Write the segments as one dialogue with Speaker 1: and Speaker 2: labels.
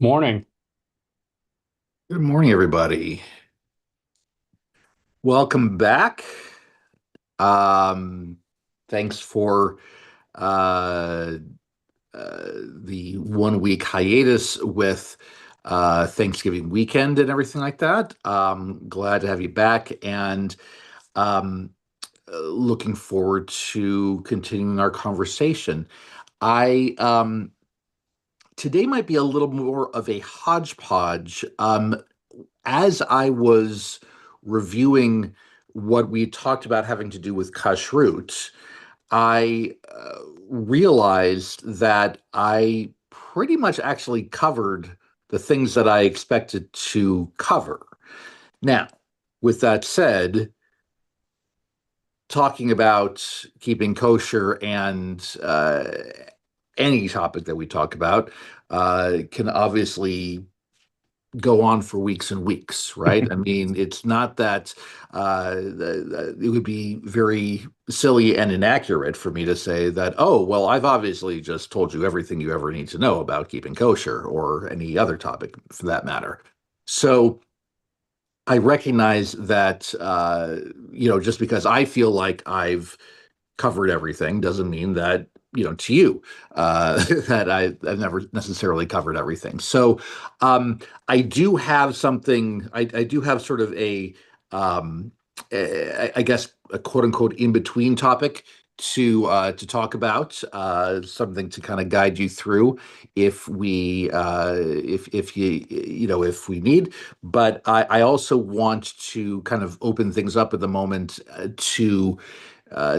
Speaker 1: Morning.
Speaker 2: Good morning, everybody. Welcome back. Um, Thanks for uh, the 1 week hiatus with Thanksgiving weekend and everything like that. Glad to have you back and um, looking forward to continuing our conversation. I Today might be a little more of a hodgepodge. As I was reviewing what we talked about having to do with Kashrut, I realized that I pretty much actually covered the things that I expected to cover. Now, with that said, talking about keeping kosher and any topic that we talk about can obviously go on for weeks and weeks, right? I mean, it's not that it would be very silly and inaccurate for me to say that, oh, well, I've obviously just told you everything you ever need to know about keeping kosher or any other topic for that matter. So I recognize that, just because I feel like I've covered everything doesn't mean that to you that I've never necessarily covered everything. So I do have something. I do have sort of um, I guess a quote unquote in between topic to talk about, something to kind of guide you through if if we need. But I also want to kind of open things up at the moment to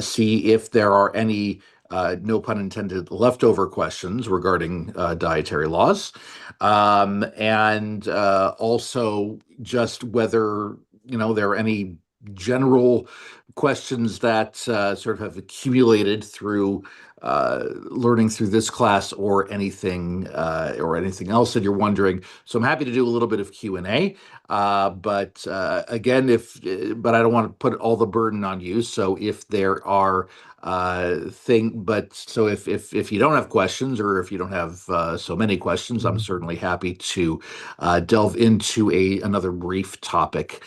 Speaker 2: see if there are any, no pun intended, leftover questions regarding dietary laws. And also just whether, there are any general questions that sort of have accumulated through learning through this class or anything else that you're wondering. So I'm happy to do a little bit of Q&A. But again, if but I don't want to put all the burden on you. So if there are if you don't have questions or if you don't have so many questions, I'm certainly happy to delve into a another brief topic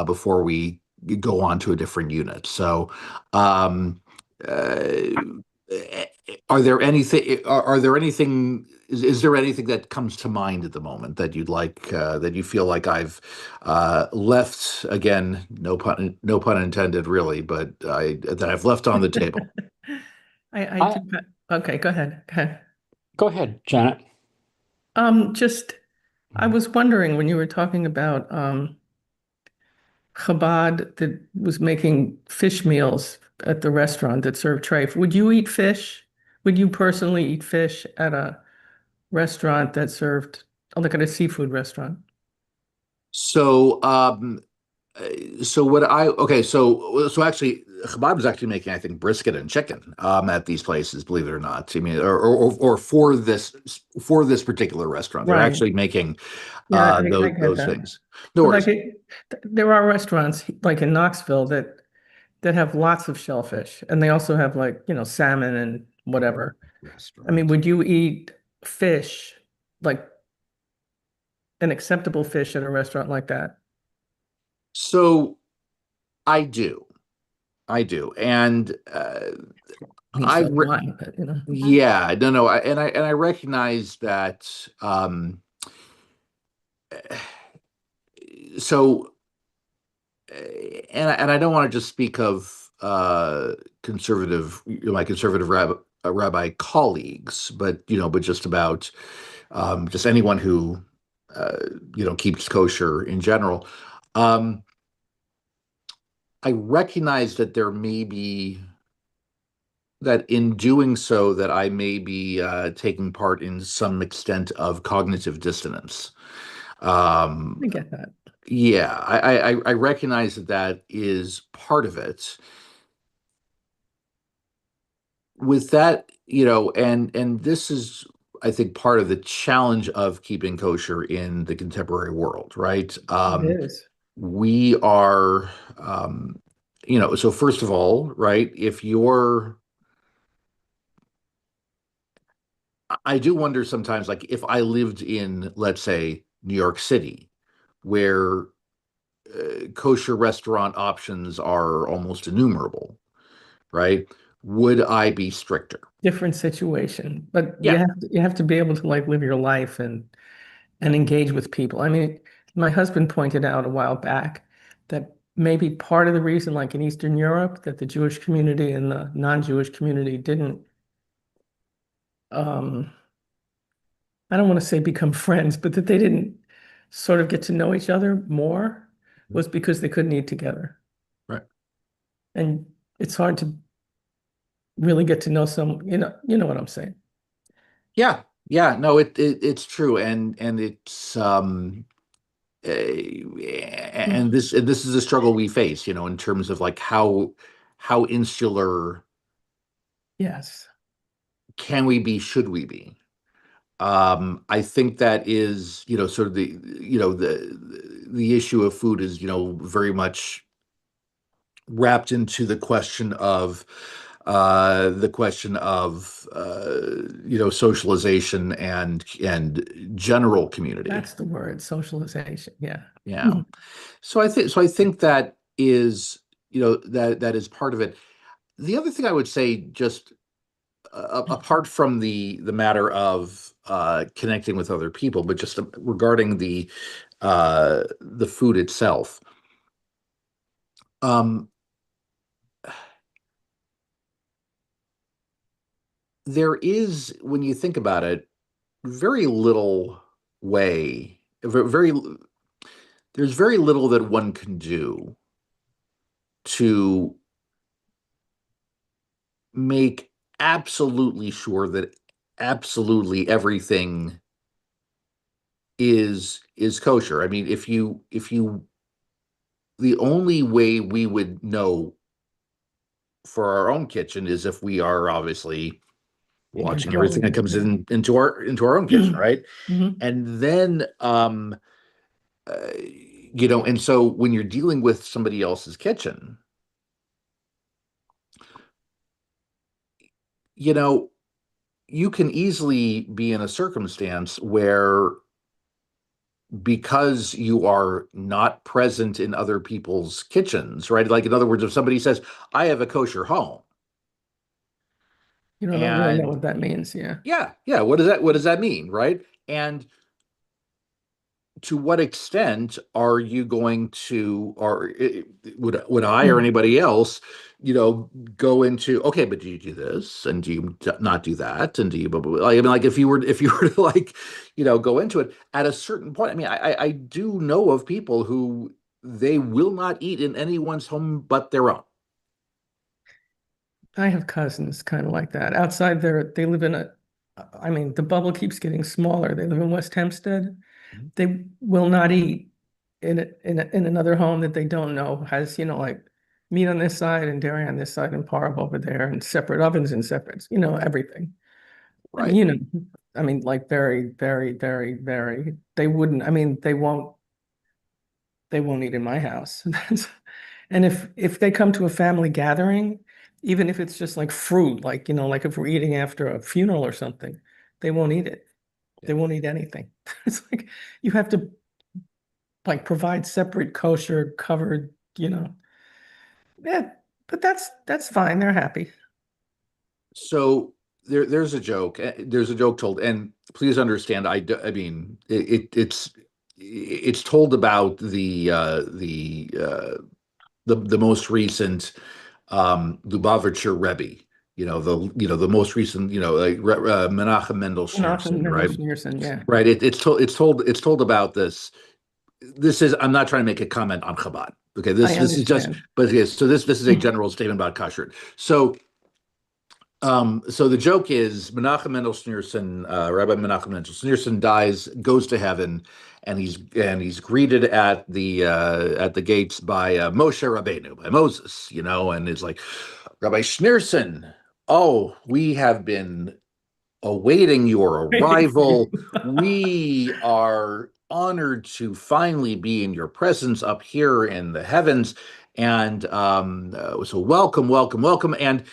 Speaker 2: before we go on to a different unit. So, um, uh, are there anything is there anything that comes to mind at the moment that you'd like that you feel like I've left, again, no pun intended really, but that I've left on the table?
Speaker 3: I
Speaker 1: I
Speaker 3: do. Okay, go ahead. Go ahead.
Speaker 1: Go ahead, Janet.
Speaker 3: Just I was wondering when you were talking about Chabad that was making fish meals at the restaurant that served treif. Would you eat fish? Would you personally eat fish at a restaurant that served, like at a seafood restaurant?
Speaker 2: So, so what I okay, so actually, Chabad was actually making, I think, brisket and chicken at these places, believe it or not. I mean, or for this particular restaurant, they're
Speaker 3: Right.
Speaker 2: actually making
Speaker 3: Yeah, I get
Speaker 2: those
Speaker 3: that.
Speaker 2: things. No
Speaker 3: But like
Speaker 2: worries.
Speaker 3: there are restaurants like in Knoxville that have lots of shellfish and they also have like, salmon and whatever. I mean,
Speaker 2: Restaurant.
Speaker 3: would you eat fish, like an acceptable fish at a restaurant like that?
Speaker 2: So I do, and
Speaker 3: I mean,
Speaker 2: I
Speaker 3: so do
Speaker 2: re
Speaker 3: I, but.
Speaker 2: yeah, no, I recognize that. So and I don't want to just speak of my conservative rabbi colleagues, but but just about just anyone who uh, keeps kosher in general. Um, I recognize that there may be that in doing so that I may be taking part in some extent of cognitive dissonance. Um,
Speaker 3: I get that.
Speaker 2: yeah, I recognize that that is part of it. With that, and this is, I think, part of the challenge of keeping kosher in the contemporary world, right?
Speaker 3: It is.
Speaker 2: We are, so first of all, right, if you're, I do wonder sometimes, like if I lived in, let's say, New York City, where kosher restaurant options are almost innumerable, right? Would I be stricter?
Speaker 3: Different situation, but
Speaker 2: Yeah.
Speaker 3: you have to be able to like live your life and engage with people. I mean, my husband pointed out a while back that maybe part of the reason, like in Eastern Europe, that the Jewish community and the non-Jewish community didn't, um, I don't want to say become friends, but that they didn't sort of get to know each other more was because they couldn't eat together.
Speaker 2: Right.
Speaker 3: And it's hard to really get to know some, you know what I'm saying.
Speaker 2: Yeah. Yeah. No, it's true. And it's and this is a struggle we face, in terms of like how insular
Speaker 3: Yes.
Speaker 2: can we be, should we be? I think that is, sort of the issue of food is, very much wrapped into the question of socialization and general community.
Speaker 3: That's the word, socialization. Yeah.
Speaker 2: Yeah. So I think that is, that is part of it. The other thing I would say, just apart from the matter of connecting with other people, but just regarding the food itself, um, there is, when you think about it, very little way, very there's very little that one can do to make absolutely sure that absolutely everything is kosher. I mean, if you the only way we would know for our own kitchen is if we are obviously
Speaker 3: In
Speaker 2: watching everything
Speaker 3: control
Speaker 2: that
Speaker 3: of it.
Speaker 2: comes
Speaker 3: Yeah.
Speaker 2: into our own kitchen, right?
Speaker 3: Mhm.
Speaker 2: And then and so when you're dealing with somebody else's kitchen, you know, you can easily be in a circumstance where, because you are not present in other people's kitchens, right? Like, in other words, if somebody says, I have a kosher home,
Speaker 3: You don't really know
Speaker 2: and
Speaker 3: what that means. Yeah.
Speaker 2: yeah, yeah, what does that mean, right? And to what extent are you going to, or would I or
Speaker 3: Mm.
Speaker 2: anybody else, go into, okay, but do you do this and do you not do that and do you blah, blah, blah. Like, I mean, like if you were to, like, go into it at a certain point. I mean, I do know of people who they will not eat in anyone's home but their own.
Speaker 3: I have cousins kind of like that. Outside there, they live in I mean, the bubble keeps getting smaller. They live in West Hempstead.
Speaker 2: Mhm.
Speaker 3: They will not eat in another home that they don't know has, like meat on this side and dairy on this side and parv over there and separate ovens and separate, everything. I mean,
Speaker 2: Right.
Speaker 3: I mean, like very, very, very, very, they wouldn't, I mean, they won't eat in my house. And if they come to a family gathering, even if it's just like fruit, like, like if we're eating after a funeral or something, they won't eat it.
Speaker 2: Yeah.
Speaker 3: They won't eat anything. It's like you have to like provide separate kosher covered, Yeah, but that's fine. They're happy.
Speaker 2: So there's a joke told, and please understand, I mean, it's told about the most recent Lubavitcher Rebbe, the most recent, like Menachem Mendel
Speaker 3: Menachem
Speaker 2: Schneerson,
Speaker 3: Mendel
Speaker 2: right?
Speaker 3: Schneerson, yeah.
Speaker 2: Right. It's told about this. This is, I'm not trying to make a comment on Chabad. Okay,
Speaker 3: I
Speaker 2: this is just,
Speaker 3: understand.
Speaker 2: but yes, so this is a general statement about kashrut. So the joke is, Menachem Mendel Schneerson, Rabbi Menachem Mendel Schneerson dies, goes to heaven, and he's greeted at the gates by Moshe Rabbeinu, by Moses, and it's like, Rabbi Schneerson, oh, we have been awaiting your
Speaker 3: Waiting for
Speaker 2: arrival.
Speaker 3: you.
Speaker 2: We are honored to finally be in your presence up here in the heavens. And so welcome, welcome, welcome. And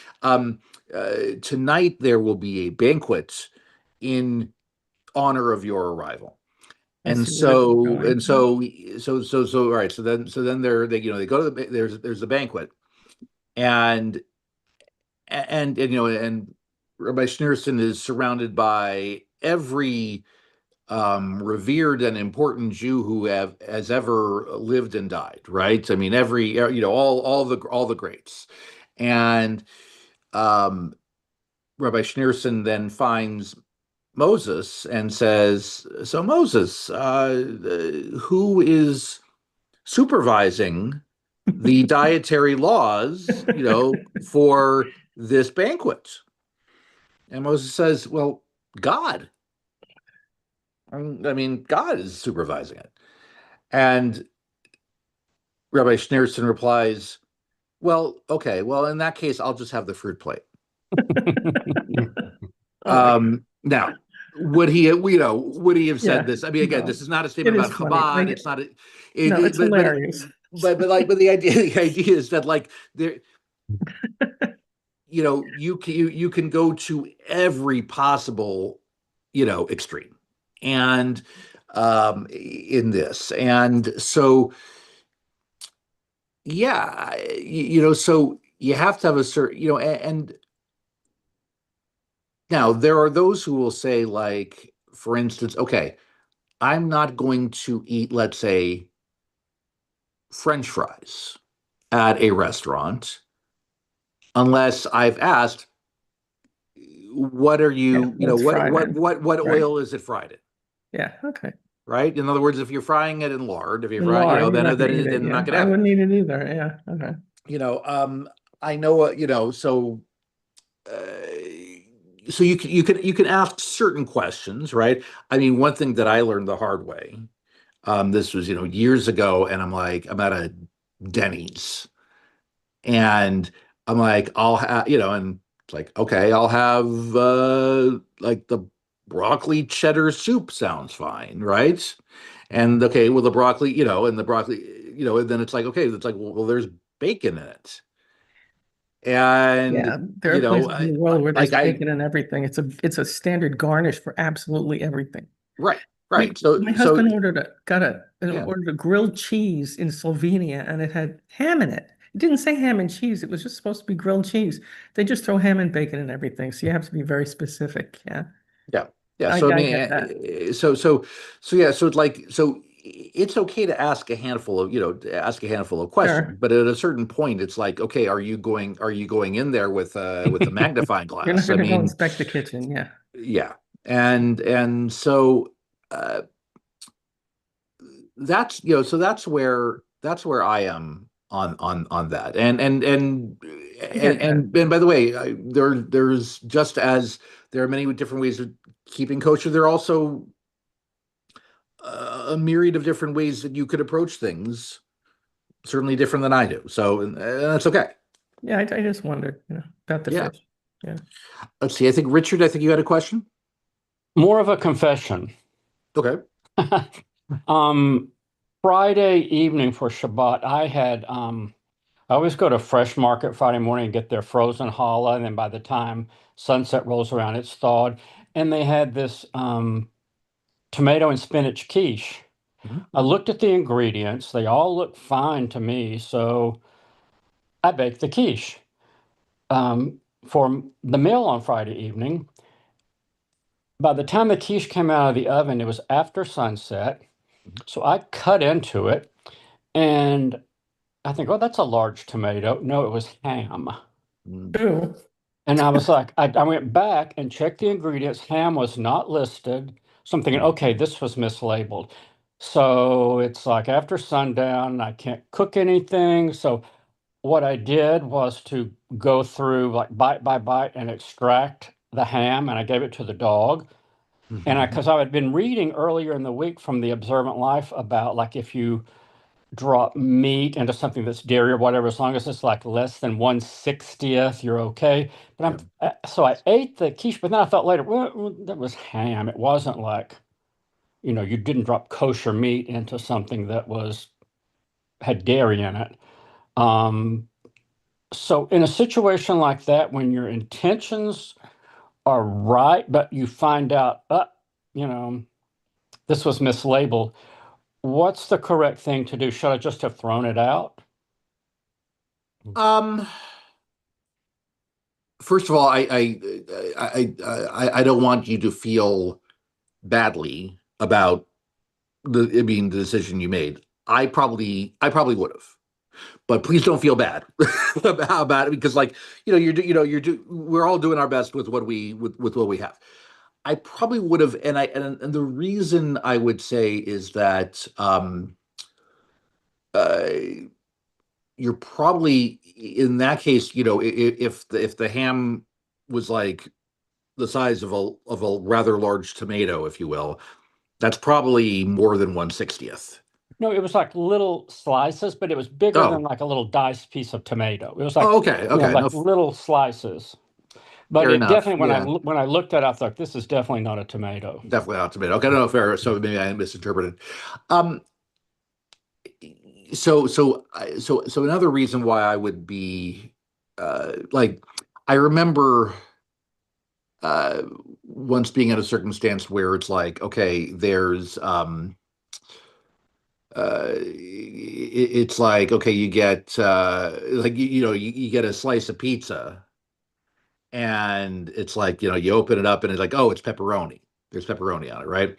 Speaker 2: tonight there will be a banquet in honor of your arrival.
Speaker 3: I
Speaker 2: And
Speaker 3: see where this is
Speaker 2: so
Speaker 3: going.
Speaker 2: and so so all right. So then they they go to there's a banquet and and Rabbi Schneerson is surrounded by every revered and important Jew who have has ever lived and died, right? I mean, every all the greats, and um, Rabbi Schneerson then finds Moses and says, "So Moses, who is supervising the dietary laws, for this banquet?" And Moses says, "Well, God. I mean, God is supervising it." And Rabbi Schneerson replies, "Well, okay, well, in that case, I'll just have the fruit plate."
Speaker 3: Oh my,
Speaker 2: Now, would he have said
Speaker 3: yeah,
Speaker 2: this? I mean, again,
Speaker 3: no,
Speaker 2: this is not a
Speaker 3: it
Speaker 2: statement
Speaker 3: is
Speaker 2: about
Speaker 3: funny.
Speaker 2: Chabad. It's not
Speaker 3: No, it's hilarious.
Speaker 2: but the idea is that like there, you can go to every possible, extreme, and in this, and so yeah, so you have to have a certain, and now there are those who will say, like, for instance, okay, I'm not going to eat, let's say, French fries at a restaurant unless I've asked, what are
Speaker 3: Yeah,
Speaker 2: you,
Speaker 3: what's fried in,
Speaker 2: what
Speaker 3: right?
Speaker 2: oil is it fried in?
Speaker 3: Yeah, okay.
Speaker 2: Right? In other words, if you're frying it in lard, if you're
Speaker 3: In
Speaker 2: frying,
Speaker 3: lard, you're not going to eat
Speaker 2: then
Speaker 3: it.
Speaker 2: I'm
Speaker 3: Yeah,
Speaker 2: not gonna
Speaker 3: I
Speaker 2: have it.
Speaker 3: wouldn't eat it either. Yeah, okay.
Speaker 2: You know, I know, uh, so you can ask certain questions, right? I mean, one thing that I learned the hard way, this was, years ago, and I'm at a Denny's, and I'm like, I'll have, and it's like, okay, I'll have like the broccoli cheddar soup sounds fine, right? And okay, well, the broccoli, and the broccoli, and then it's like, okay, it's like, well, there's bacon in it. And,
Speaker 3: Yeah, there are places in
Speaker 2: I,
Speaker 3: the world where there's
Speaker 2: like I,
Speaker 3: bacon and everything. It's a standard garnish for absolutely everything.
Speaker 2: right,
Speaker 3: My
Speaker 2: right. So,
Speaker 3: my
Speaker 2: so
Speaker 3: husband
Speaker 2: yeah,
Speaker 3: ordered a grilled cheese in Slovenia and it had ham in it. It didn't say ham and cheese. It was just supposed to be grilled cheese. They just throw ham and bacon and everything. So you have to be very specific. Yeah.
Speaker 2: yeah, yeah.
Speaker 3: I,
Speaker 2: So, I
Speaker 3: I
Speaker 2: mean,
Speaker 3: get that.
Speaker 2: yeah, so it's like, so it's okay to ask a handful of, questions,
Speaker 3: Sure.
Speaker 2: but at a certain point, it's like, okay, are you going in there with a magnifying
Speaker 3: You're not
Speaker 2: glass? I
Speaker 3: going to go
Speaker 2: mean,
Speaker 3: inspect the kitchen. Yeah.
Speaker 2: yeah, and so that's so that's where I am on that.
Speaker 3: I get that.
Speaker 2: And by the way, there's just as there are many different ways of keeping kosher, there are also a myriad of different ways that you could approach things, certainly different than I do. So, and that's okay.
Speaker 3: Yeah, I just wondered, about the
Speaker 2: Yeah.
Speaker 3: fish. Yeah.
Speaker 2: Let's see. I think Richard, I think you had a question.
Speaker 1: More of a confession.
Speaker 2: Okay.
Speaker 1: Um, Friday evening for Shabbat, I always go to Fresh Market Friday morning and get their frozen challah, and then by the time sunset rolls around, it's thawed. And they had this tomato and spinach quiche. I
Speaker 2: Mhm.
Speaker 1: looked at the ingredients; they all look fine to me, so I baked the quiche for the meal on Friday evening. By the time the quiche came out of the oven, it was after sunset. So I cut into it and I think, oh, that's a large tomato. No, it was ham.
Speaker 2: Mhm.
Speaker 3: Ooh.
Speaker 1: And I was like, I went back and checked the ingredients. Ham was not listed. So I'm thinking,
Speaker 2: Mhm.
Speaker 1: okay, this was mislabeled. So it's like after sundown, I can't cook anything. So what I did was to go through like bite by bite and extract the ham, and I gave it to the dog. And
Speaker 2: Mhm.
Speaker 1: because I had been reading earlier in the week from the Observant Life about like if you drop meat into something that's dairy or whatever, as long as it's like less than 1/60th, you're okay. But
Speaker 2: Yeah.
Speaker 1: so I ate the quiche, but then I thought later, well, that was ham. It wasn't like, you didn't drop kosher meat into something that had dairy in it. Um, so in a situation like that, when your intentions are right, but you find out, you know, this was mislabeled. What's the correct thing to do? Should I just have thrown it out?
Speaker 2: Um, First of all, I don't want you to feel badly about the decision you made. I probably would have, but please don't feel bad about it because, like, we're all doing our best with with what we have. I probably would have, and the reason I would say is that uh, you're probably in that case, if the ham was like the size of a rather large tomato, if you will, that's probably more than 1/60th.
Speaker 1: No, it was like little slices, but it was bigger than
Speaker 2: Oh,
Speaker 1: like a little diced piece of tomato. It was like,
Speaker 2: oh, okay, okay,
Speaker 1: like
Speaker 2: no,
Speaker 1: little slices. But
Speaker 2: fair
Speaker 1: it
Speaker 2: enough.
Speaker 1: definitely,
Speaker 2: Yeah,
Speaker 1: when I looked at it, I thought this is definitely not a tomato.
Speaker 2: definitely not tomato. Okay, no, fair. So maybe I misinterpreted. Um, so another reason why I would be like, I remember uh once being in a circumstance where it's like, okay, there's it's like, okay, you get like you get a slice of pizza, and it's like, you open it up and it's like, oh, it's pepperoni. There's pepperoni on it, right?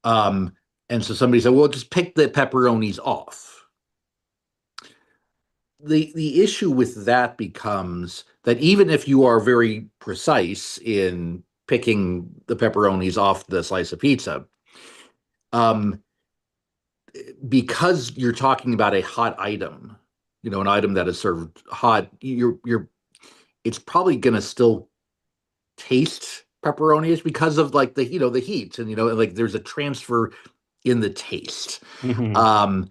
Speaker 2: Um, and so somebody said, well, just pick the pepperonis off. The issue with that becomes that even if you are very precise in picking the pepperonis off the slice of pizza, um, because you're talking about a hot item, an item that is served hot, you're it's probably going to still taste pepperoni because of, like, the heat, and like there's a transfer in the taste.
Speaker 1: Hmm.
Speaker 2: Um,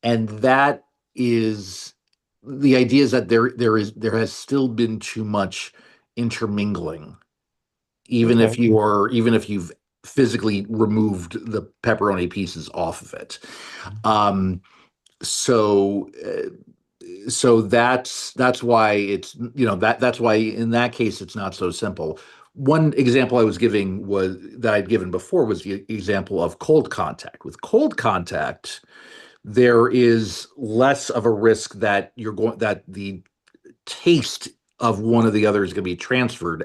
Speaker 2: and that is the idea, is that there has still been too much intermingling,
Speaker 1: Okay.
Speaker 2: even if you've physically removed the pepperoni pieces off of it. Um, so that's why that's why in that case it's not so simple. One example I'd given before was the example of cold contact. With cold contact, there is less of a risk that that the taste of one or the other is going to be transferred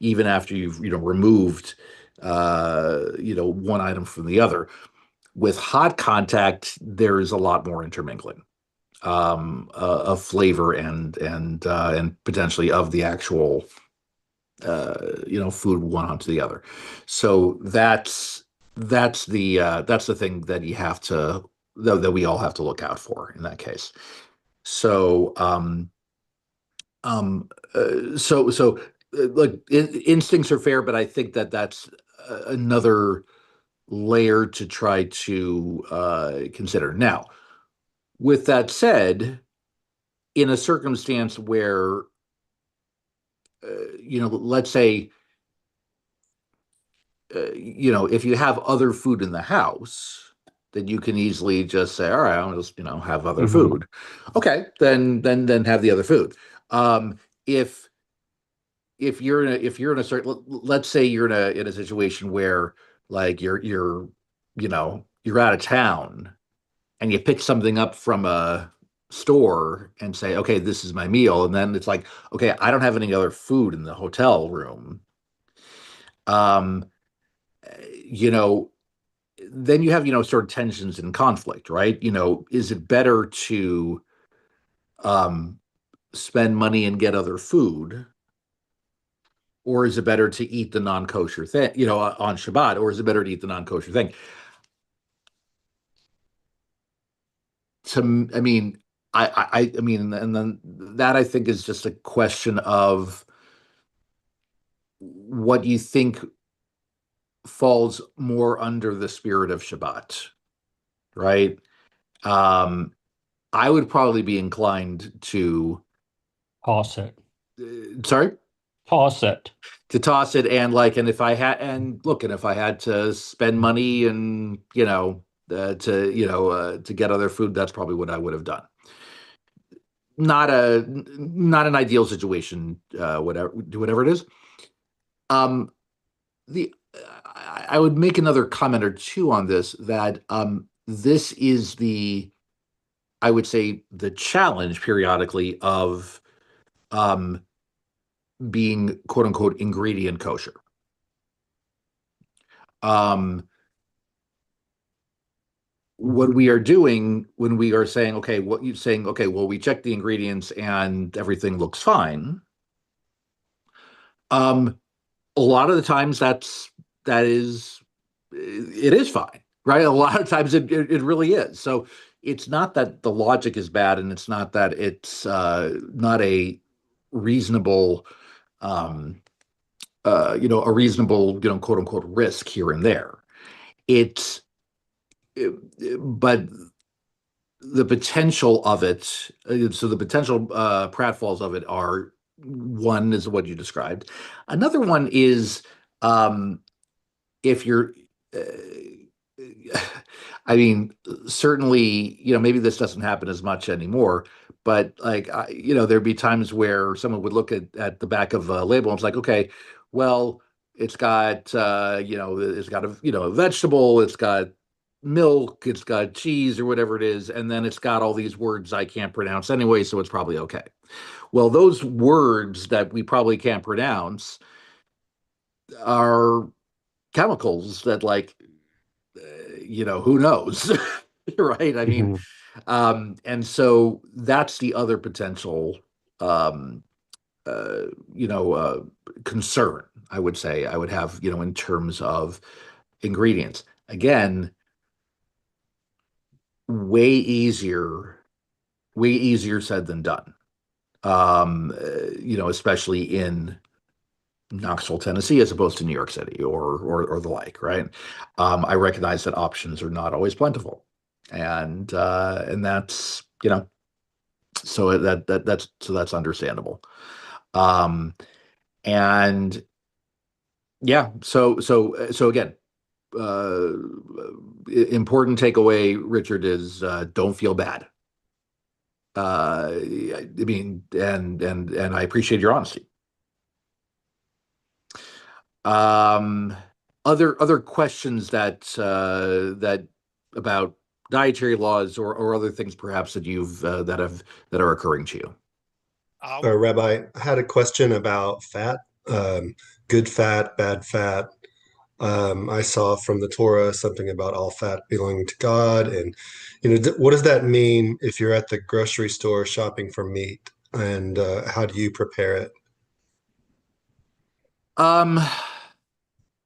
Speaker 2: even after you've removed one item from the other. With hot contact, there is a lot more intermingling of flavor and potentially of the actual food one onto the other. So that's the thing that you have to that we all have to look out for in that case. So like, instincts are fair, but I think that that's another layer to try to consider. Now, with that said, in a circumstance where let's say, if you have other food in the house, then you can easily just say, all right, I'll just, have other
Speaker 1: Hmm.
Speaker 2: food. Okay, then have the other food. If if you're in a certain, let's say you're in a situation where, like, you're out of town and you pick something up from a store and say, okay, this is my meal, and then it's like, okay, I don't have any other food in the hotel room. Um, you know, then you have, sort of tensions and conflict, right? Is it better to um spend money and get other food, or is it better to eat the non-kosher thing, on Shabbat, or is it better to eat the non-kosher thing? I mean, I mean, and then that, I think, is just a question of what you think falls more under the spirit of Shabbat, right? Um, I would probably be inclined to,
Speaker 1: Toss it.
Speaker 2: sorry,
Speaker 1: Toss it.
Speaker 2: to toss it, and if I had, and look, and if I had to spend money and to get other food, that's probably what I would have done. Not an ideal situation, whatever it is. Um, the I would make another comment or two on this that this is I would say the challenge periodically of um, being quote unquote ingredient kosher. Um, what we are doing when we are saying, okay, what you saying, okay, well, we check the ingredients and everything looks fine. Um, a lot of the times that is it is fine, right? A lot of times it really is. So it's not that the logic is bad, and it's not that it's not a reasonable um, a reasonable, quote unquote risk here and there. It's but the potential of it, so the potential pratfalls of it are, one is what you described. Another one is um, if you're, I mean, certainly, maybe this doesn't happen as much anymore, but like, there'd be times where someone would look at the back of a label and it's like, okay, well, it's got, it's got a vegetable, it's got milk, it's got cheese or whatever it is, and then it's got all these words I can't pronounce anyway, so it's probably okay. Well, those words that we probably can't pronounce are chemicals that, like, who knows, right? I mean,
Speaker 1: Mhm.
Speaker 2: and so that's the other potential, um, uh, you know, uh, concern I would say I would have, in terms of ingredients. Again, way easier, way easier said than done. Especially in Knoxville, Tennessee, as opposed to New York City or the like, right? I recognize that options are not always plentiful, and that's so that's understandable. Um, and yeah, so again, uh, important takeaway, Richard, is don't feel bad. I mean, and I appreciate your honesty. Um, other questions that about dietary laws or other things perhaps that you've that are occurring to you.
Speaker 4: Rabbi, I had a question about fat, good fat, bad fat. I saw from the Torah something about all fat belonging to God, and what does that mean if you're at the grocery store shopping for meat, and how do you prepare it?
Speaker 2: Um,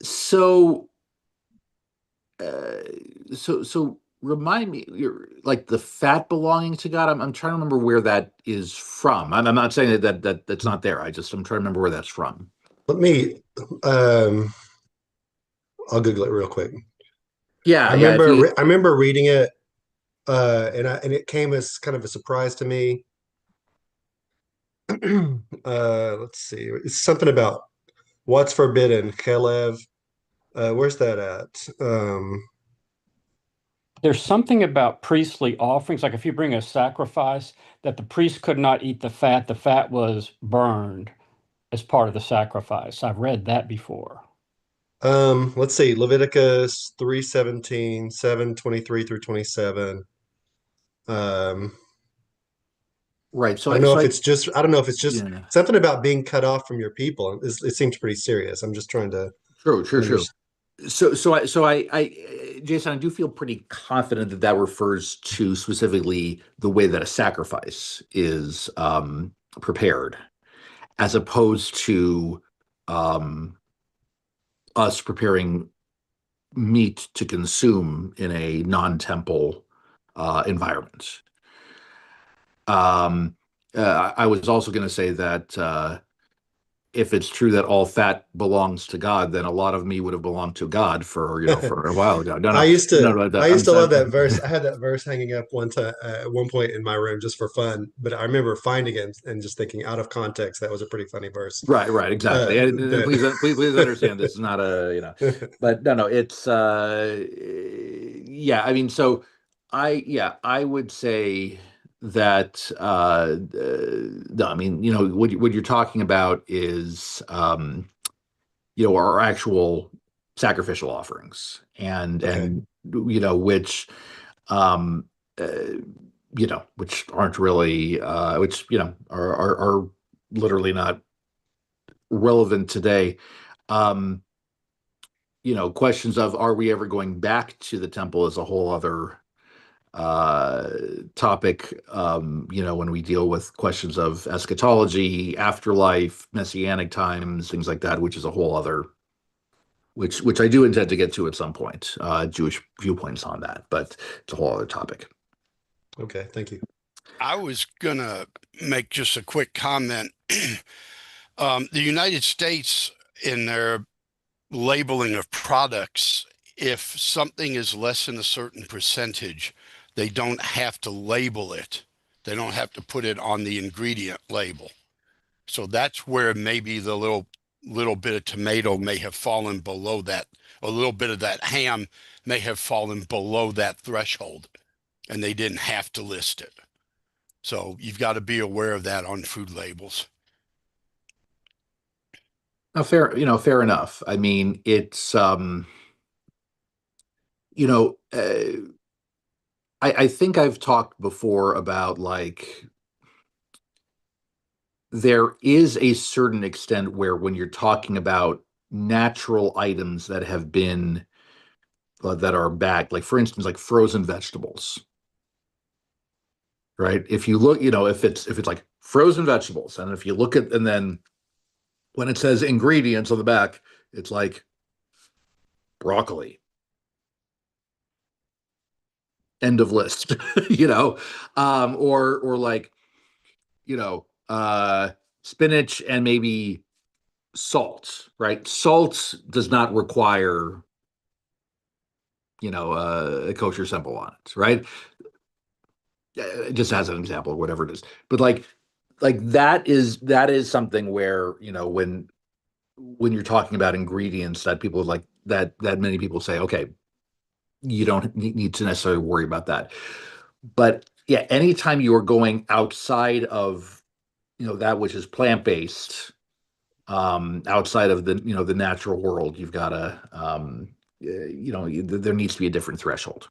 Speaker 2: so uh, so remind me, you're like the fat belonging to God. I'm trying to remember where that is from. I'm not saying that's not there. I'm trying to remember where that's from.
Speaker 4: Let me, um, I'll Google it real quick.
Speaker 2: Yeah, yeah. If you
Speaker 4: I remember reading it, and it came as kind of a surprise to me. Let's see, it's something about what's forbidden, Kalev. Where's that at?
Speaker 1: There's something about priestly offerings, like if you bring a sacrifice, that the priest could not eat the fat was burned as part of the sacrifice. I've read that before.
Speaker 4: Let's see, Leviticus 3:17, 7:23 through 27. Um,
Speaker 2: right.
Speaker 4: I
Speaker 2: So
Speaker 4: don't
Speaker 2: I
Speaker 4: know
Speaker 2: so
Speaker 4: if
Speaker 2: I
Speaker 4: it's just, I don't know if it's just
Speaker 2: yeah.
Speaker 4: something about being cut off from your people. It seems pretty serious. I'm just trying to
Speaker 2: True.
Speaker 4: understand.
Speaker 2: Jason, I do feel pretty confident that that refers to specifically the way that a sacrifice is prepared, as opposed to um, us preparing meat to consume in a non-temple environment. Um, I was also going to say that if it's true that all fat belongs to God, then a lot of me would have belonged to God for a while ago. No, no, no.
Speaker 4: I used
Speaker 2: I'm
Speaker 4: to love that
Speaker 2: saying,
Speaker 4: verse. I had that verse hanging up one time at one point in my room just for fun, but I remember finding it and just thinking out of context, that was a pretty funny verse.
Speaker 2: right, exactly. And
Speaker 4: That
Speaker 2: please understand this is not but no, it's yeah. I mean, so I would say that no, I mean, what you're talking about is are actual sacrificial offerings,
Speaker 4: Okay.
Speaker 2: and which um uh, which aren't really which are literally not relevant today. um Questions of, are we ever going back to the temple, is a whole other uh topic, when we deal with questions of eschatology, afterlife, messianic times, things like that, which is a whole other, which I do intend to get to at some point, Jewish viewpoints on that, but it's a whole other topic.
Speaker 4: Okay. Thank you.
Speaker 5: I was gonna make just a quick comment. The United States, in their labeling of products, if something is less than a certain percentage, they don't have to label it. They don't have to put it on the ingredient label. So that's where maybe the little bit of tomato may have fallen below that, a little bit of that ham may have fallen below that threshold, and they didn't have to list it. So you've got to be aware of that on food labels.
Speaker 2: Now, fair enough. I mean, it's you know, I think I've talked before about, like, there is a certain extent where, when you're talking about natural items that have been that are bagged, like, for instance, like frozen vegetables, right? If you look, if it's like frozen vegetables, and if you look at, and then when it says ingredients on the back, it's like broccoli, end of list, or like, spinach and maybe salt, right? Salt does not require, a kosher symbol on it, right? Just as an example, or whatever it is. But like that is something where, when you're talking about ingredients, that people like that many people say, okay, you don't need to necessarily worry about that. But yeah, anytime you are going outside of, that which is plant-based, outside of the natural world, you've got to, there needs to be a different threshold.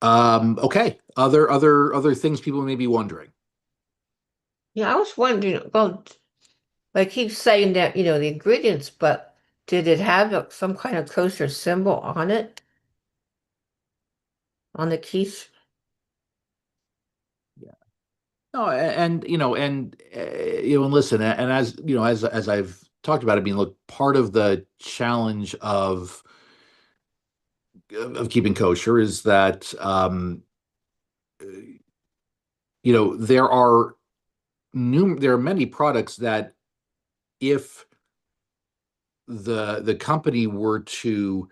Speaker 2: Okay. Other things people may be wondering.
Speaker 6: Yeah, I was wondering, well, I keep saying that, the ingredients, but did it have some kind of kosher symbol on it? On the quiche?
Speaker 2: Yeah. No, and listen, and as I've talked about, I mean, look, part of the challenge of keeping kosher is that, there are there are many products that, if the company were to,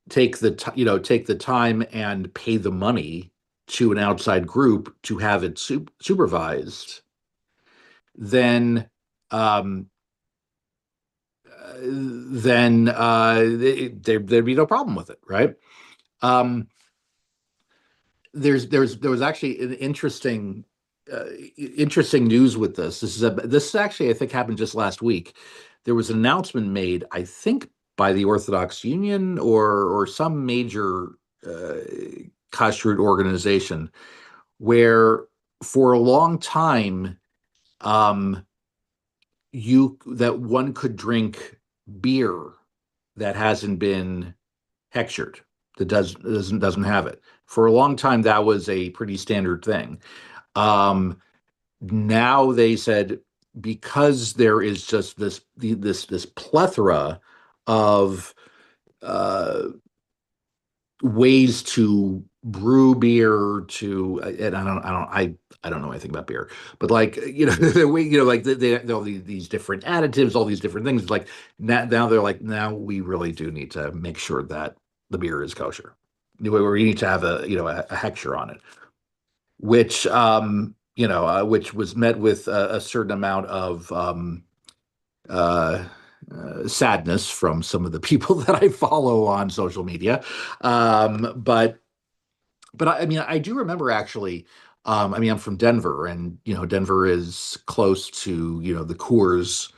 Speaker 2: take the time and pay the money to an outside group to have it supervised, then um, there'd be no problem with it, right? Um, there was actually an interesting news with this. This actually, I think, happened just last week. There was an announcement made, I think, by the Orthodox Union, or some major uh, Kashrut organization, where, for a long time, um, that one could drink beer that hasn't been hechshered, that doesn't have it. For a long time, that was a pretty standard thing. Now they said, because there is just this plethora of uh, ways to brew beer, and I don't know anything about beer, but, like, the way, like, all these different additives, all these different things. Like, now they're like, now we really do need to make sure that the beer is kosher. We need to have a hechsher on it, which was met with a certain amount of uh, sadness from some of the people that I follow on social media. But I mean, I do remember, actually. I mean, I'm from Denver, and Denver is close to the Coors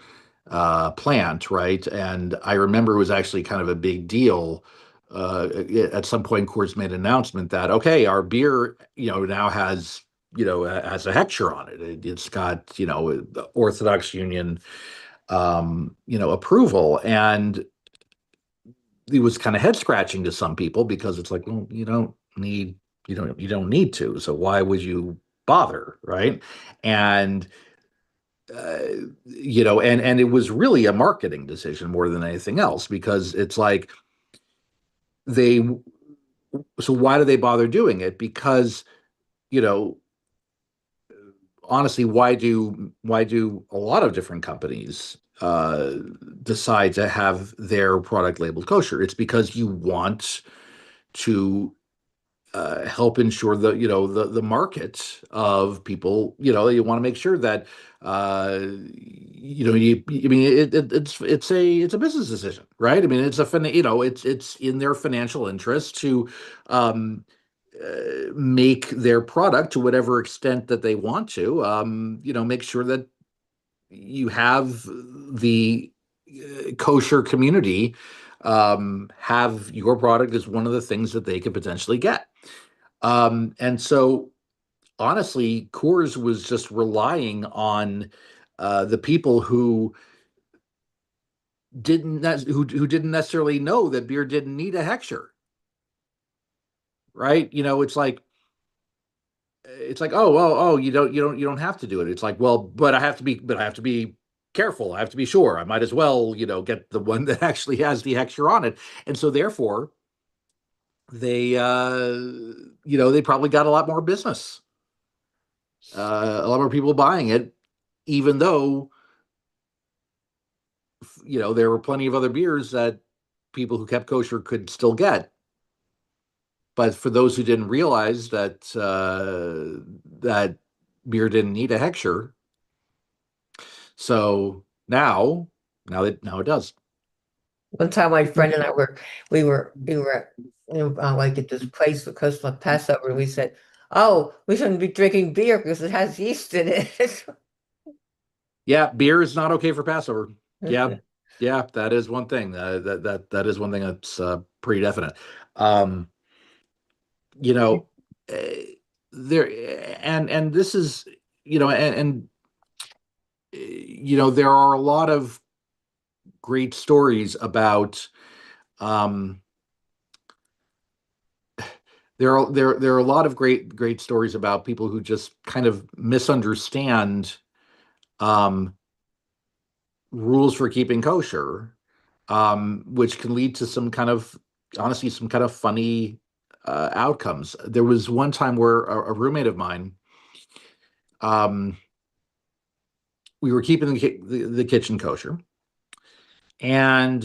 Speaker 2: plant, right? And I remember it was actually kind of a big deal. At some point, Coors made an announcement that, okay, our beer, now has a hecture on it. It's got, the Orthodox Union, approval. And it was kind of head scratching to some people because it's like, well, you don't need to. So why would you bother, right? And and it was really a marketing decision more than anything else, because it's like they so why do they bother doing it? Because, you know honestly, why do a lot of different companies decide to have their product labeled kosher? It's because you want to help ensure the market of people. You want to make sure that I mean, it's a business decision, right? I mean, it's in their financial interest to um, make their product, to whatever extent that they want to, make sure that you have the kosher community have your product as one of the things that they could potentially get. And so, honestly, Coors was just relying on the people who didn't necessarily know that beer didn't need a hechsher, right? It's like, oh, well, oh, you don't have to do it. It's like, well, but I have to be careful. I have to be sure. I might as well, get the one that actually has the hechsher on it. And so therefore they probably got a lot more business, a lot more people buying it, even though there were plenty of other beers that people who kept kosher could still get. But for those who didn't realize that beer didn't need a hechsher, so now it does.
Speaker 6: One time, my friend and I we were like at this place for Christmas Passover, and we said, "Oh, we shouldn't be drinking beer because it has yeast in it."
Speaker 2: Yeah, beer is not okay for Passover. Yeah, yeah, that is one thing. That is one thing that's pretty definite. Um, you know, uh, there and this is there are a lot of great stories about. Um, there are a lot of great stories about people who just kind of misunderstand um, rules for keeping kosher, which can lead to some kind of funny outcomes. There was one time where a roommate of mine, um, we were keeping the kitchen kosher, and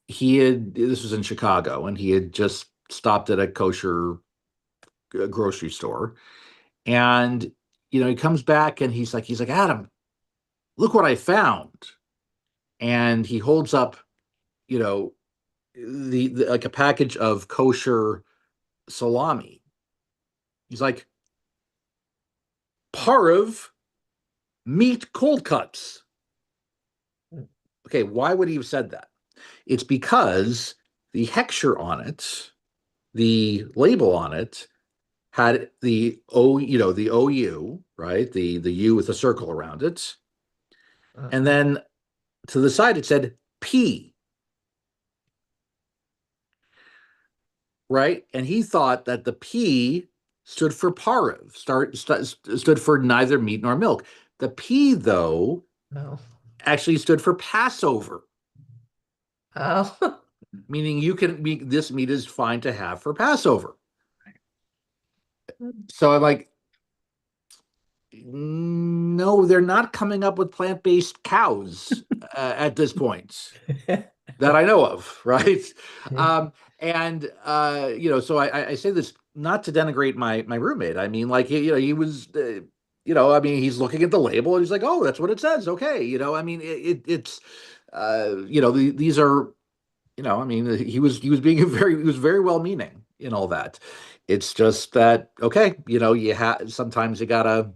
Speaker 2: this was in Chicago, and he had just stopped at a kosher grocery store, and he comes back and he's like, Adam, look what I found. And he holds up, you know, the like a package of kosher salami. He's like, parv meat cold cuts. Okay, why would he have said that? It's because the hechsher on it, the label on it, had the OU, right? The U with a circle around it. And then to the side it said P, right? And he thought that the P stood for parv, stood for neither meat nor milk. The P, though,
Speaker 6: No.
Speaker 2: actually stood for Passover,
Speaker 6: Oh.
Speaker 2: meaning this meat is fine to have for Passover. So I'm like, no, they're not coming up with plant-based cows at this point that I know of, right? And so I say this not to denigrate my roommate. I mean, like, he was, I mean, he's looking at the label and he's like, oh, that's what it says. Okay, I mean, it's, these are, I mean, he was very well meaning in all that. It's just that, okay, sometimes you gotta,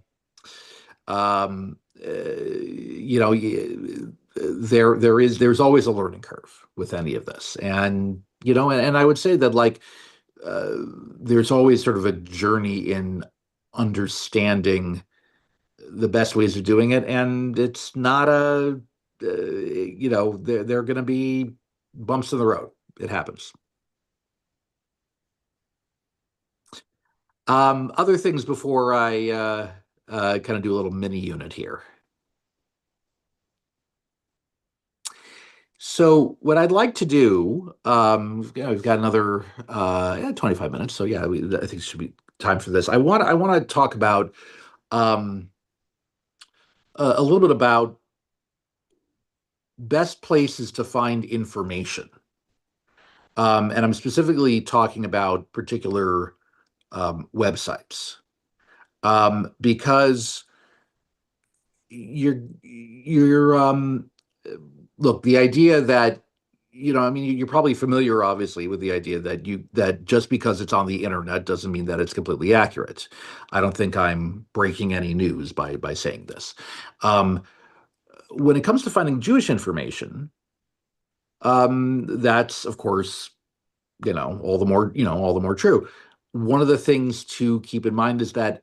Speaker 2: um, there's always a learning curve with any of this, and and I would say that like there's always sort of a journey in understanding the best ways of doing it, and it's not there are going to be bumps in the road. It happens. Other things before I kind of do a little mini unit here. So what I'd like to do, we've got another 25 minutes, so yeah, I think it should be time for this. I want to talk about a little bit about best places to find information, and I'm specifically talking about particular websites, because you're look, the idea that I mean, you're probably familiar, obviously, with the idea that just because it's on the internet doesn't mean that it's completely accurate. I don't think I'm breaking any news by saying this. When it comes to finding Jewish information, that's of course, all the more true. One of the things to keep in mind is that,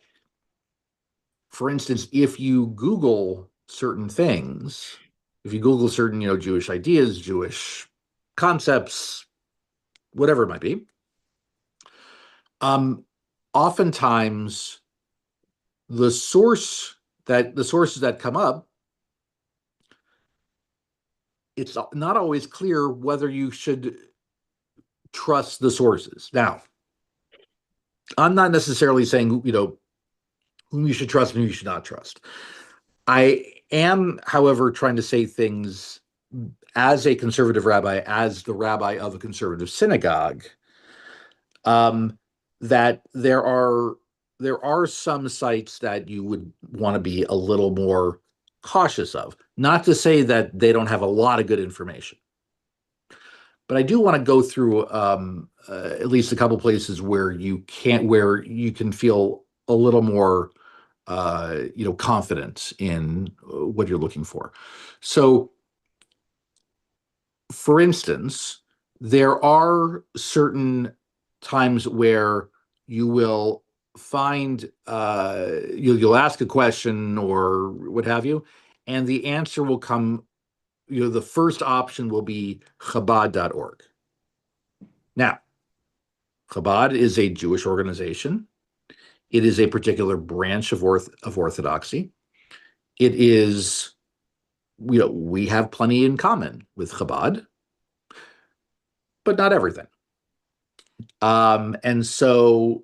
Speaker 2: for instance, if you Google certain things, if you Google certain, Jewish ideas, Jewish concepts, whatever it might be, oftentimes the sources that come up, it's not always clear whether you should trust the sources. Now, I'm not necessarily saying, whom you should trust and who you should not trust. I am, however, trying to say things as a conservative rabbi, as the rabbi of a conservative synagogue, that there are some sites that you would want to be a little more cautious of. Not to say that they don't have a lot of good information, but I do want to go through at least a couple places where you can feel a little more confident in what you're looking for. So, for instance, there are certain times where you will find you'll ask a question or what have you, and the answer will come. The first option will be Chabad.org. Now, Chabad is a Jewish organization. It is a particular branch of Orthodoxy. It is, we have plenty in common with Chabad, but not everything. And so,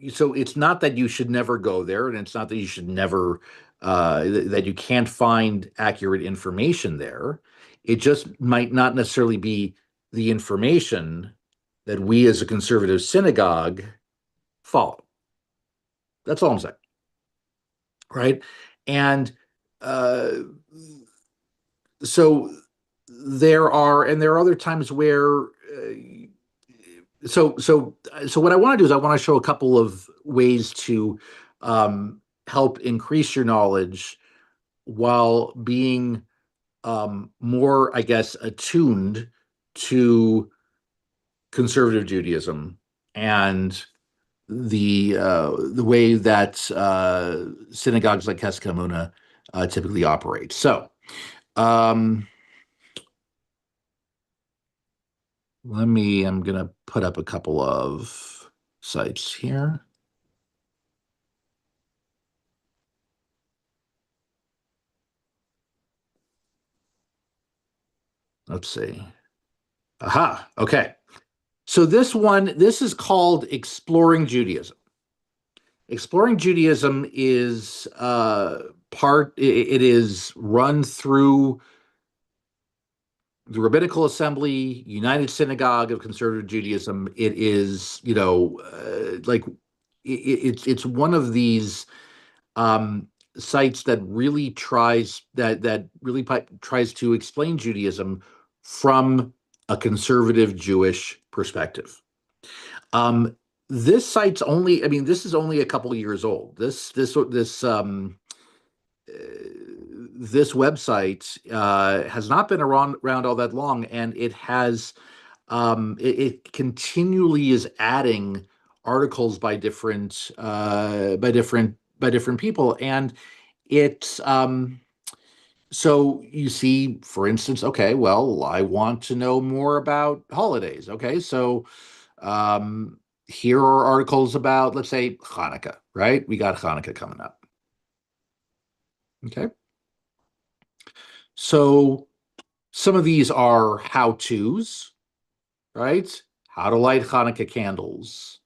Speaker 2: so it's not that you should never go there, and it's not that you should never, that you can't find accurate information there. It just might not necessarily be the information that we as a conservative synagogue follow. That's all I'm saying. Right? And so there are other times where so what I want to do is I want to show a couple of ways to help increase your knowledge while being more, I guess, attuned to conservative Judaism and the way that synagogues like Kesed Emunah typically operate. So, I'm going to put up a couple of sites here. Let's see. Aha, okay. So this is called Exploring Judaism. Exploring Judaism is it is run through the Rabbinical Assembly, United Synagogue of Conservative Judaism. It is, it's one of these sites that really tries to explain Judaism from a conservative Jewish perspective. This site's this is only a couple of years old. This this website has not been around all that long, and it has it continually is adding articles by different people, and it's so you see, for instance, okay, well, I want to know more about holidays. Okay, so um, here are articles about, let's say, Hanukkah, right? We got Hanukkah coming up. Okay. So some of these are how-tos, right? How to light Hanukkah candles.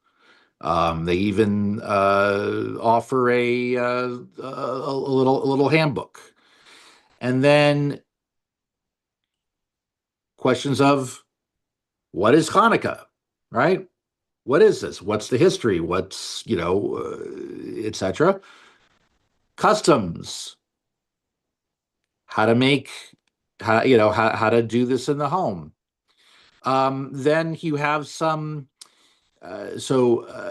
Speaker 2: They even offer a little handbook. And then questions of what is Hanukkah, right? What is this? What's the history? What's, etc. Customs, how to make, how to do this in the home. Then you have some, kavanot.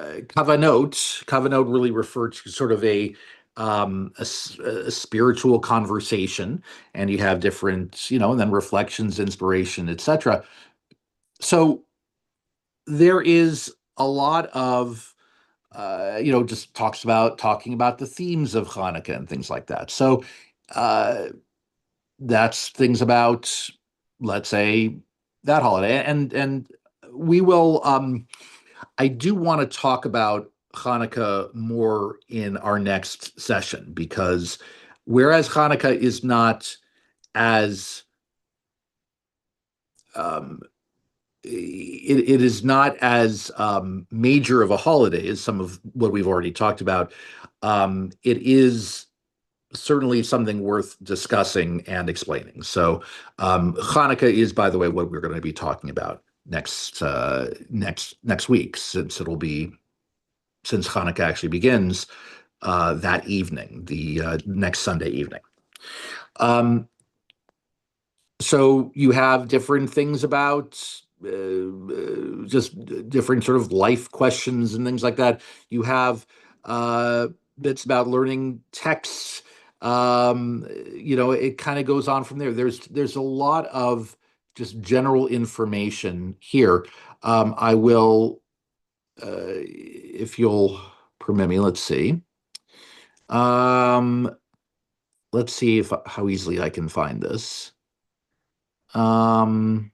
Speaker 2: Kavanot really refer to sort of a spiritual conversation, and you have different, and then reflections, inspiration, etc. So there is a lot of just talking about the themes of Hanukkah and things like that. So uh, that's things about, let's say, that holiday, and we will. I do want to talk about Hanukkah more in our next session, because whereas Hanukkah is not as um, it is not as major of a holiday as some of what we've already talked about. It is certainly something worth discussing and explaining. So Hanukkah is, by the way, what we're going to be talking about next week, since Hanukkah actually begins that evening, the next Sunday evening. So you have different things about just different sort of life questions and things like that. You have bits about learning texts. It kind of goes on from there. There's a lot of just general information here. I will, if you'll permit me, let's see. Let's see how easily I can find this. Um,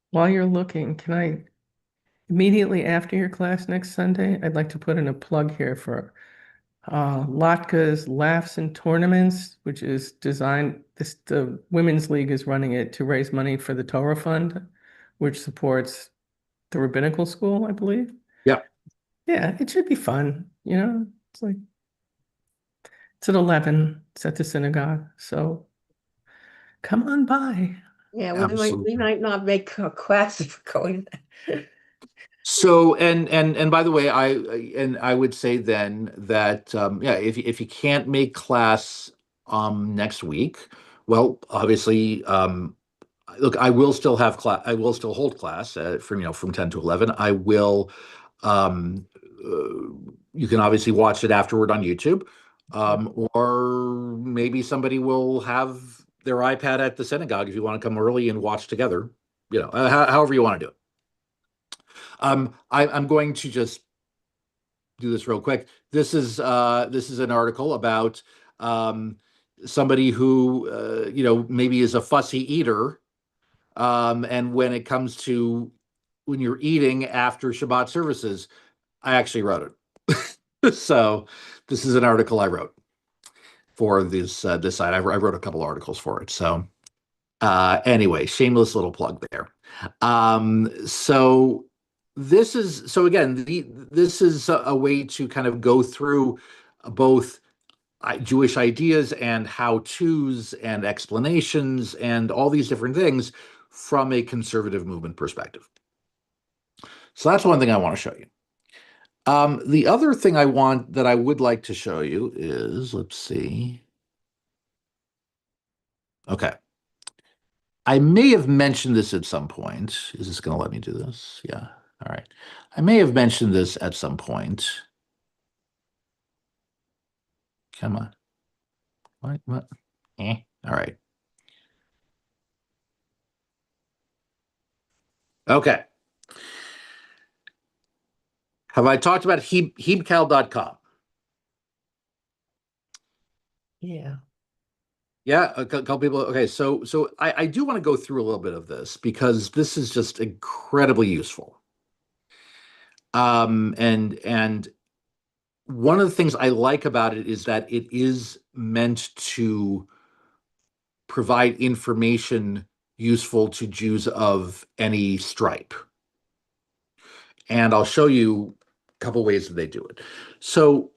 Speaker 3: While you're looking, can I immediately after your class next Sunday, I'd like to put in a plug here for Latka's Laughs and Tournaments, which is designed, the Women's League is running it to raise money for the Torah Fund, which supports the rabbinical school, I believe.
Speaker 2: yeah.
Speaker 3: Yeah, it should be fun. It's like it's at 11, it's at the synagogue. So come on by.
Speaker 6: Yeah, we
Speaker 2: Absolutely.
Speaker 6: might not make a class for going.
Speaker 2: So, and by the way, I would say then that if you can't make class next week, well, obviously, look, I will still have class. I will still hold class from 10 to 11. I will. You can obviously watch it afterward on YouTube, or maybe somebody will have their iPad at the synagogue if you want to come early and watch together. However you want to do it. I'm going to just do this real quick. This is an article about somebody who maybe is a fussy eater, and when it comes to when you're eating after Shabbat services, I actually wrote it. So this is an article I wrote for this site. I wrote a couple articles for it. So anyway, shameless little plug there. So this is this is a way to kind of go through both Jewish ideas and how-tos and explanations and all these different things from a conservative movement perspective. So that's one thing I want to show you. The other thing I would like to show you is, let's see. Okay. I may have mentioned this at some point. Is this going to let me do this? Yeah. All right. I may have mentioned this at some point. Come on. What? All right. Okay. Have I talked about hebcal.com?
Speaker 6: Yeah.
Speaker 2: Yeah, a couple people. Okay, so I do want to go through a little bit of this because this is just incredibly useful. And one of the things I like about it is that it is meant to provide information useful to Jews of any stripe. And I'll show you a couple ways that they do it. So,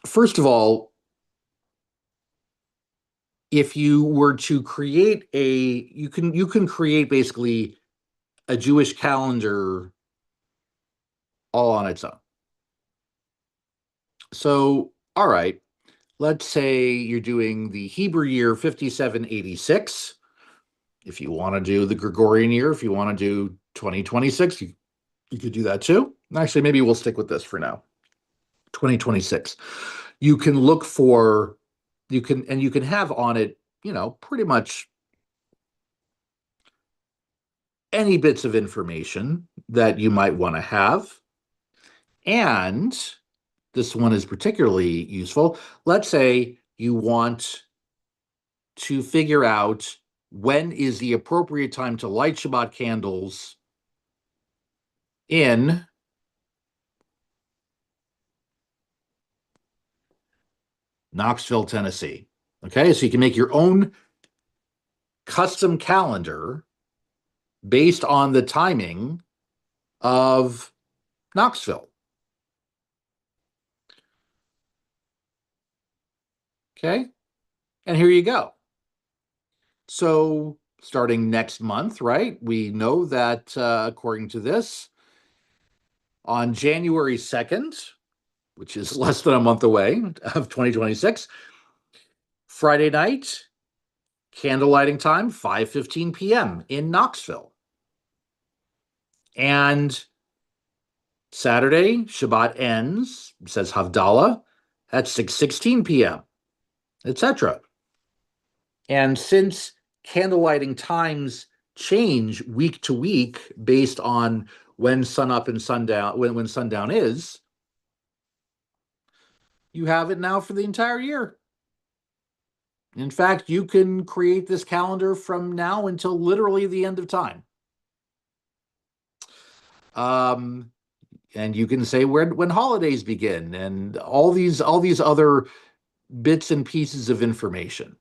Speaker 2: first of all, if you were to create you can create basically a Jewish calendar all on its own. So, all right, let's say you're doing the Hebrew year 5786. If you want to do the Gregorian year, if you want to do 2026, you could do that too. Actually, maybe we'll stick with this for now. 2026. You can look for, you can have on it, pretty much any bits of information that you might want to have. And this one is particularly useful. Let's say you want to figure out when is the appropriate time to light Shabbat candles in Knoxville, Tennessee. Okay, so you can make your own custom calendar based on the timing of Knoxville. Okay, and here you go. So starting next month, right, we know that according to this, on January 2nd, which is less than a month away of 2026, Friday night, candle lighting time, 5:15 p.m. in Knoxville. And Saturday, Shabbat ends, says Havdalah, at 6:16 p.m., etc. And since candle lighting times change week to week based on when sunup and sundown, when sundown is, you have it now for the entire year. In fact, you can create this calendar from now until literally the end of time. And you can say when holidays begin and all these other bits and pieces of information.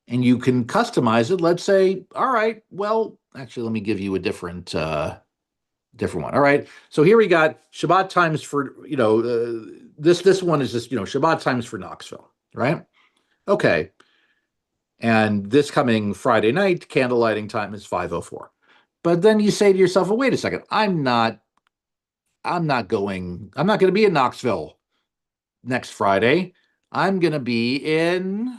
Speaker 2: And you can customize it. Let's say, all right, well, actually, let me give you a different one. All right, so here we got Shabbat times for this one is just Shabbat times for Knoxville, right? Okay, and this coming Friday night, candle lighting time is 5:04. But then you say to yourself, well, wait a second, I'm not going to be in Knoxville next Friday. I'm going to be in,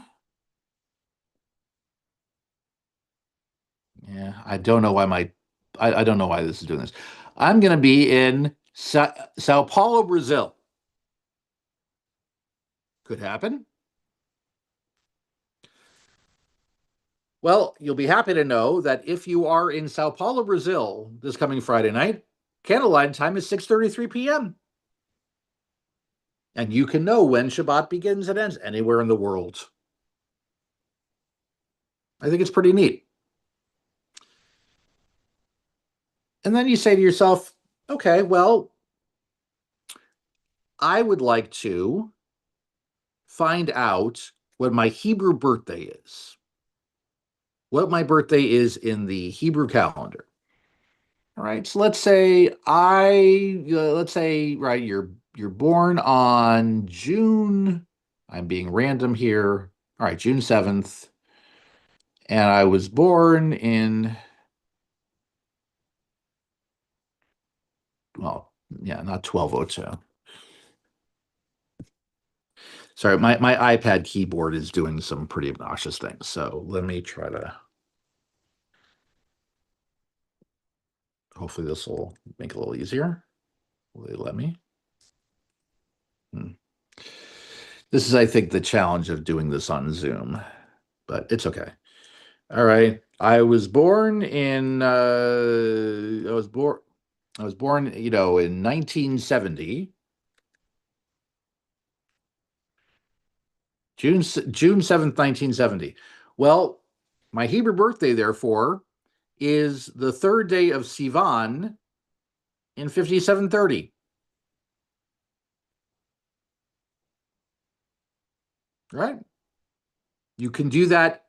Speaker 2: I don't know why I don't know why this is doing this. I'm going to be in Sao Paulo, Brazil. Could happen. Well, you'll be happy to know that if you are in Sao Paulo, Brazil this coming Friday night, candlelight time is 6:33 p.m. And you can know when Shabbat begins and ends anywhere in the world. I think it's pretty neat. And then you say to yourself, okay, well, I would like to find out what my Hebrew birthday is. What my birthday is in the Hebrew calendar. All right, so let's say right, you're born on June, I'm being random here. All right, June 7th. And I was born in, well, yeah, not 1202. Sorry, my iPad keyboard is doing some pretty obnoxious things. So let me try to Hopefully this will make it a little easier. Will they let me? This is, I think, the challenge of doing this on Zoom, but it's okay. All right. I was born, in 1970. June 7th, 1970. Well, my Hebrew birthday, therefore, is the third day of Sivan in 5730. Right? You can do that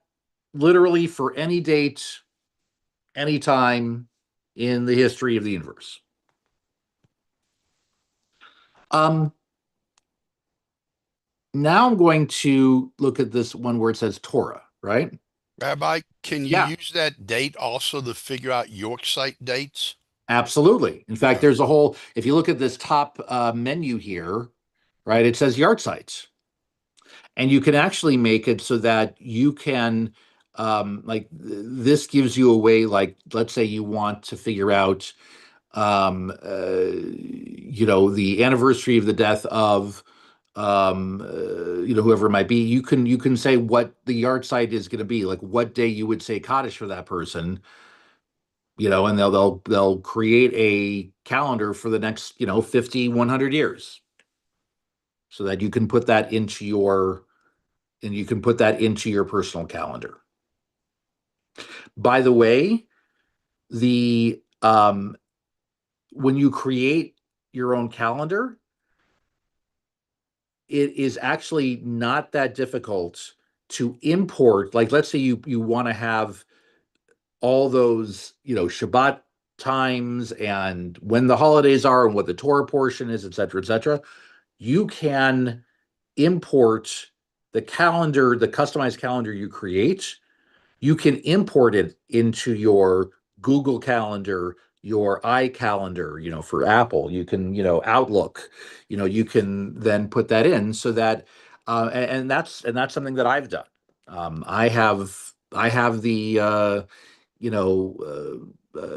Speaker 2: literally for any date, any time in the history of the universe. Now I'm going to look at this one where it says Torah, right?
Speaker 5: Rabbi, can you
Speaker 2: Yeah.
Speaker 5: use that date also to figure out Yorkshire dates?
Speaker 2: Absolutely. In fact, there's a whole, if you look at this top menu here, right, it says yard sites. And you can actually make it so that you can, this gives you a way, like, let's say you want to figure out, the anniversary of the death of, whoever it might be. You can say what the yard site is going to be, like what day you would say Kaddish for that person, and they'll create a calendar for the next, 50, 100 years, so that you can put that into your personal calendar. By the way, the when you create your own calendar, it is actually not that difficult to import. Like, let's say you want to have all those, Shabbat times and when the holidays are and what the Torah portion is, et cetera, et cetera. You can import the calendar, the customized calendar you create. You can import it into your Google Calendar, your iCalendar, for Apple. You can, Outlook, you can then put that in, so that, and that's something that I've done. I have the,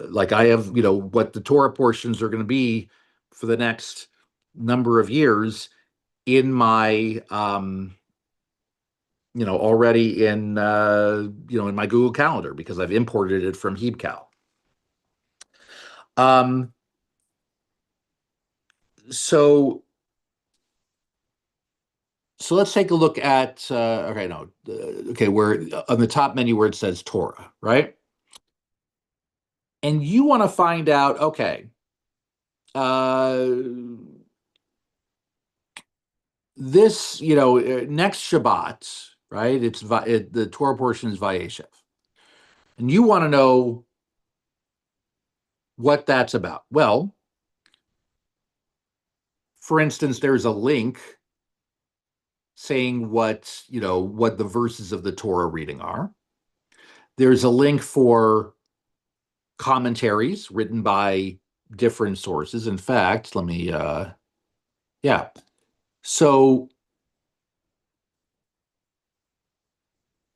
Speaker 2: like I have, what the Torah portions are going to be for the next number of years in my, already in my Google Calendar, because I've imported it from HeapCal. So let's take a look at where on the top menu where it says Torah, right? And you want to find out, okay, this, next Shabbat, right? The Torah portion is Vayeshev. And you want to know what that's about. Well, for instance, there's a link saying what the verses of the Torah reading are. There's a link for commentaries written by different sources. In fact, let me, So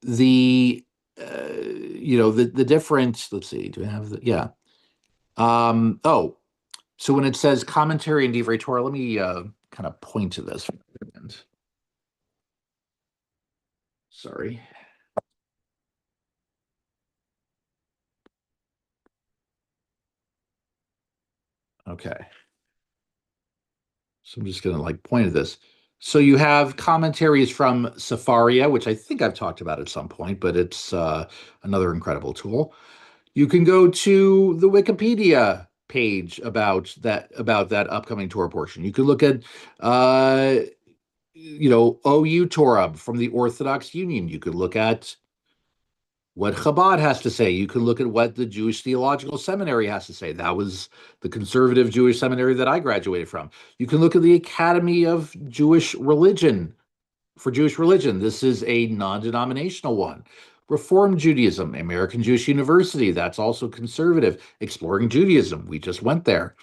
Speaker 2: the, the different, let's see, do I have the, yeah. So when it says commentary and Divrei Torah, let me kind of point to this. Sorry. Okay. So I'm just going to point at this. So you have commentaries from Safaria, which I think I've talked about at some point, but it's another incredible tool. You can go to the Wikipedia page about that upcoming Torah portion. You could look at OU Torah from the Orthodox Union. You could look at what Chabad has to say. You could look at what the Jewish Theological Seminary has to say. That was the conservative Jewish seminary that I graduated from. You can look at the Academy of Jewish Religion for Jewish Religion. This is a non-denominational one. Reform Judaism, American Jewish University, that's also conservative. Exploring Judaism, we just went there.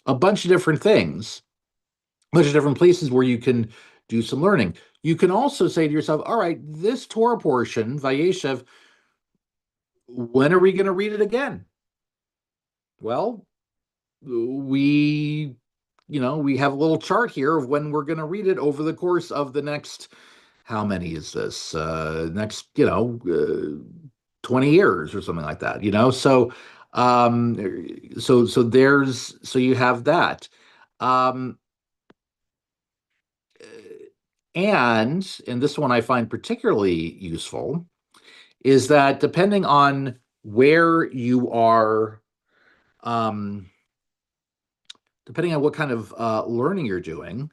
Speaker 2: A bunch of different things, a bunch of different places where you can do some learning. You can also say to yourself, all right, this Torah portion, Vayeshev, when are we going to read it again? Well, we we have a little chart here of when we're going to read it over the course of the next, how many is this? Next, 20 years or something like that, So, so you have that. Um, and this one I find particularly useful is that depending on where you are, depending on what kind of learning you're doing,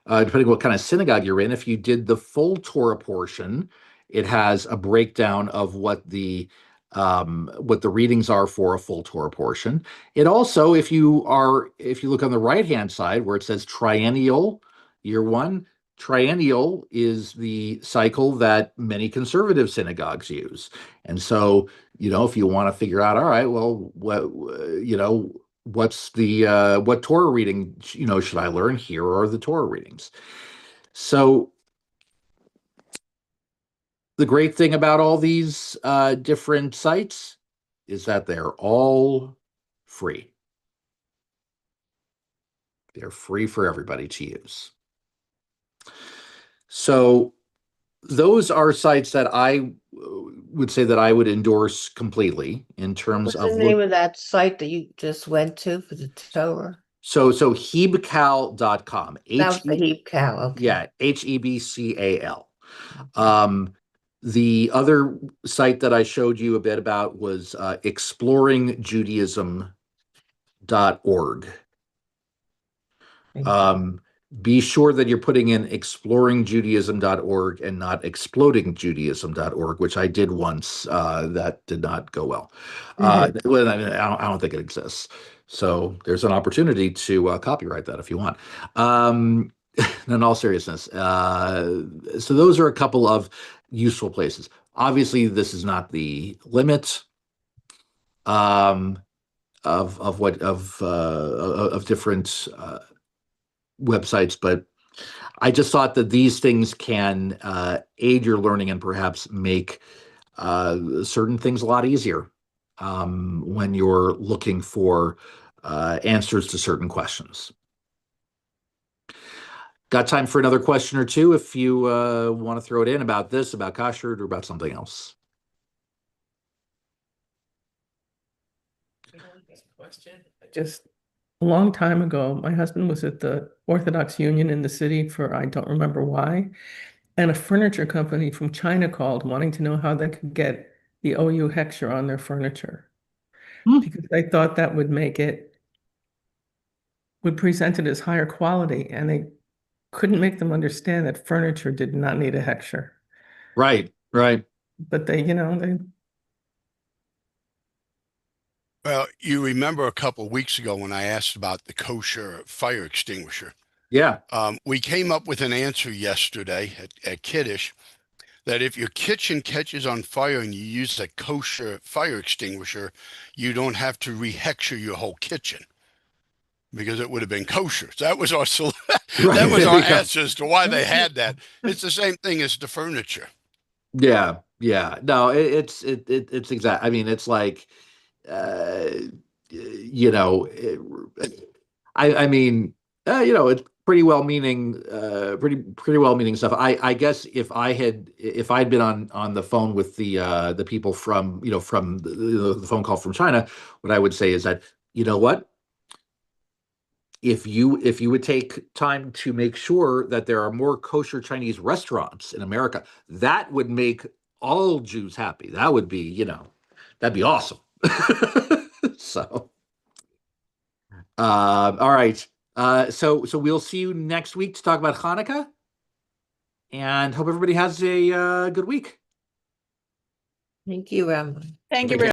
Speaker 2: depending on what kind of synagogue you're in, if you did the full Torah portion, it has a breakdown of what the readings are for a full Torah portion. It also, if you look on the right-hand side where it says triennial, year one, triennial is the cycle that many conservative synagogues use. And so, if you want to figure out, all right, well, what's what Torah reading should I learn? Here are the Torah readings. So the great thing about all these different sites is that they're all free. They're free for everybody to use. So those are sites that I would say that I would endorse completely in terms
Speaker 6: What's the name of that site that you just went to for the Torah?
Speaker 2: So hebcal.com.
Speaker 6: That was the Hebcal, okay.
Speaker 2: Yeah, Hebcal. The other site that I showed you a bit about was exploringjudaism.org. Be sure that you're putting in exploringjudaism.org and not explodingjudaism.org, which I did once. That did not go well. I don't think it exists. So there's an opportunity to copyright that if you want. In all seriousness. So those are a couple of useful places. Obviously, this is not the limit of different websites, but I just thought that these things can aid your learning and perhaps make certain things a lot easier when you're looking for answers to certain questions. Got time for another question or two if you want to throw it in about this, about Kashrut, or about something else.
Speaker 3: Question. Just a long time ago, my husband was at the Orthodox Union in the city for, I don't remember why, and a furniture company from China called wanting to know how they could get the OU hechsher on their furniture. Because they thought that would present it as higher quality, and they couldn't make them understand that furniture did not need a hechsher.
Speaker 2: Right.
Speaker 3: But they.
Speaker 5: Well, you remember a couple of weeks ago when I asked about the kosher fire extinguisher.
Speaker 2: Yeah.
Speaker 5: We came up with an answer yesterday at Kiddush that if your kitchen catches on fire and you use a kosher fire extinguisher, you don't have to re-hechsher your whole kitchen because it would have been kosher. So that was our that was our answer as to why they had that. It's the same thing as the furniture.
Speaker 2: Yeah. No, it's exact. I mean, it's like, I mean, it's pretty well-meaning, pretty well-meaning stuff. I guess if I'd been on the phone with the people from from the phone call from China, what I would say is that, you know what, if you would take time to make sure that there are more kosher Chinese restaurants in America, that would make all Jews happy. That would be, that'd be awesome. So, all right. So we'll see you next week to talk about Hanukkah, and hope everybody has a good week.
Speaker 6: Thank you, Rabbi.
Speaker 7: Thank you very much.